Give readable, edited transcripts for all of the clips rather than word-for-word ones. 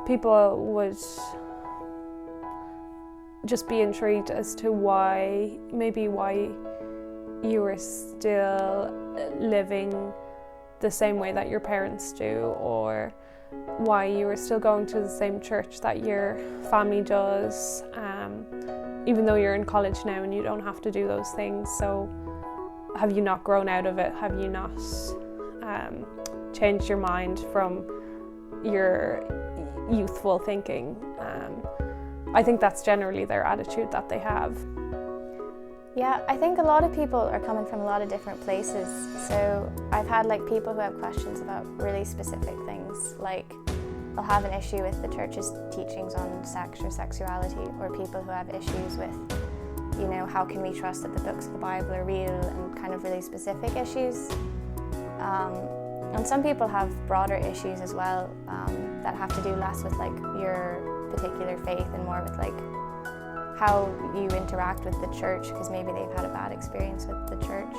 people would just be intrigued as to why you were still living the same way that your parents do, or why you were still going to the same church that your family does, even though you're in college now and you don't have to do those things. So have you not grown out of it? Have you not changed your mind from your youthful thinking? I think that's generally their attitude that they have. Yeah, I think a lot of people are coming from a lot of different places. So I've had like people who have questions about really specific things, like they'll have an issue with the church's teachings on sex or sexuality, or people who have issues with, you know, how can we trust that the books of the Bible are real, and kind of really specific issues. And some people have broader issues as well, that have to do less with like your particular faith and more with like how you interact with the church, because maybe they've had a bad experience with the church.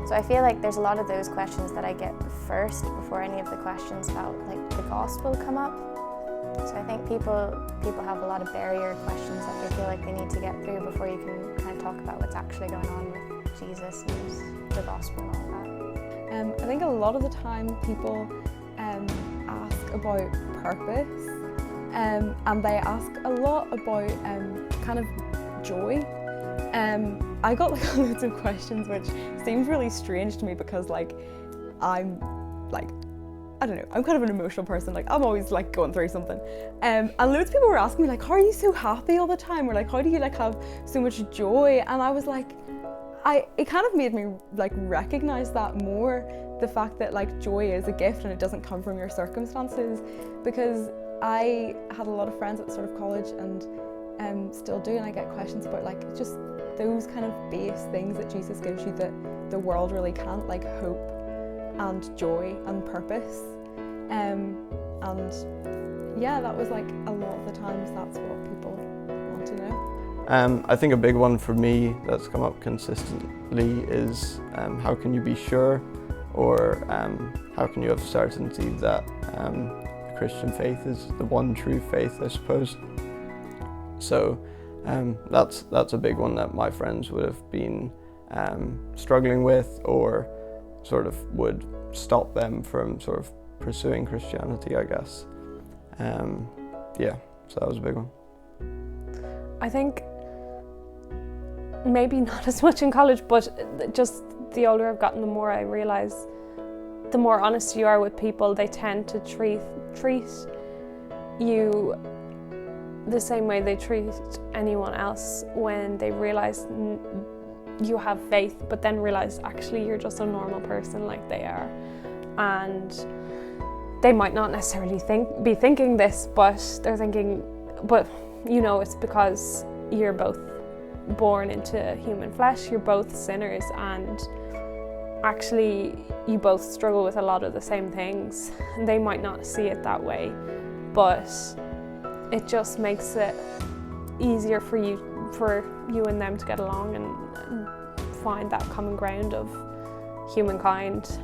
So I feel like there's a lot of those questions that I get first before any of the questions about like the gospel come up. So I think people have a lot of barrier questions that they feel like they need to get through before you can kind of talk about what's actually going on with Jesus and the gospel and all that. I think a lot of the time people ask about purpose, and they ask a lot about kind of joy. I got like loads of questions, which seems really strange to me because like I'm like, I don't know, I'm kind of an emotional person, like I'm always like going through something. And loads of people were asking me like, how are you so happy all the time? Or like, how do you like have so much joy? And I was like, it kind of made me like recognize that more, the fact that like joy is a gift and it doesn't come from your circumstances. Because I had a lot of friends at the start of college and still do, and I get questions about like just those kind of base things that Jesus gives you that the world really can't, like hope and joy and purpose. And yeah, that was like a lot of the times that's what people want to know. I think a big one for me that's come up consistently is how can you be sure, or how can you have certainty that the Christian faith is the one true faith, I suppose. So that's a big one that my friends would have been struggling with, or sort of would stop them from sort of pursuing Christianity, I guess. Yeah, so that was a big one. I think maybe not as much in college, but just the older I've gotten, the more I realise the more honest you are with people, they tend to treat you the same way they treat anyone else when they realise you have faith, but then realise actually you're just a normal person like they are. And they might not necessarily be thinking this, but they're thinking, but you know, it's because you're both born into human flesh, you're both sinners, and actually you both struggle with a lot of the same things. And they might not see it that way, but it just makes it easier for you and them to get along and find that common ground of humankind.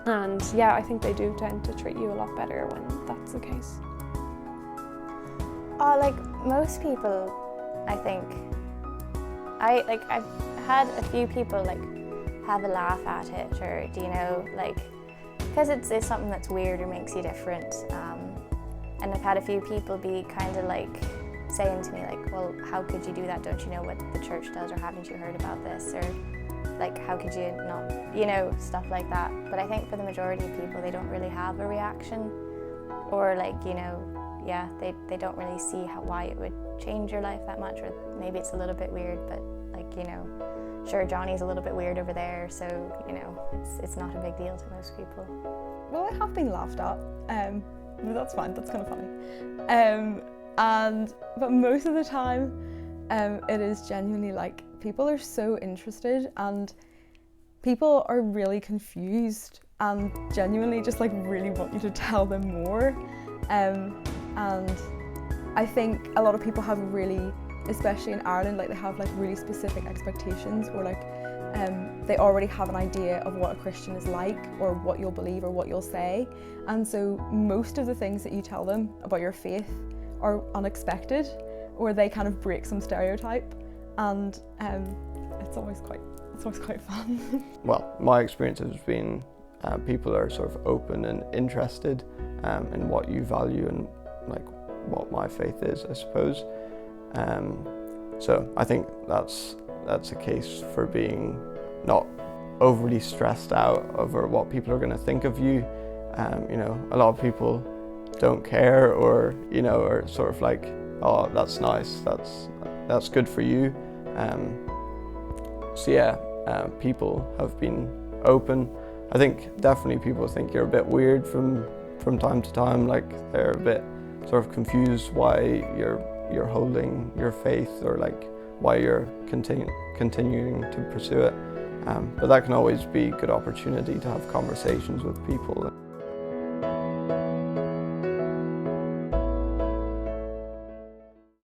And yeah, I think they do tend to treat you a lot better when that's the case. Like most people, I think, I've had a few people like have a laugh at it, or do you know, like, because it's something that's weird or makes you different. And I've had a few people be kind of like saying to me like, well, how could you do that? Don't you know what the church does? Or haven't you heard about this? Or like, how could you not, you know, stuff like that. But I think for the majority of people, they don't really have a reaction, or like, you know, yeah, they don't really see why it would change your life that much, or maybe it's a little bit weird, but like, you know, sure, Johnny's a little bit weird over there, so, you know, it's not a big deal to most people. Well, I have been laughed at, but that's fine, that's kind of funny. But most of the time, it is genuinely like, people are so interested and people are really confused and genuinely just like really want you to tell them more. And I think a lot of people have really, especially in Ireland, like they have like really specific expectations, or like they already have an idea of what a Christian is like, or what you'll believe, or what you'll say. And so most of the things that you tell them about your faith are unexpected, or they kind of break some stereotype, and it's always quite fun. Well, my experience has been people are sort of open and interested in what you value and like what my faith is, I suppose. So I think that's a case for being not overly stressed out over what people are going to think of you. You know, a lot of people don't care, or you know, are sort of like, oh, that's nice, that's good for you. So yeah, people have been open. I think definitely people think you're a bit weird from time to time, like they're a bit sort of confused why you're holding your faith, or like why you're continuing to pursue it. But that can always be a good opportunity to have conversations with people.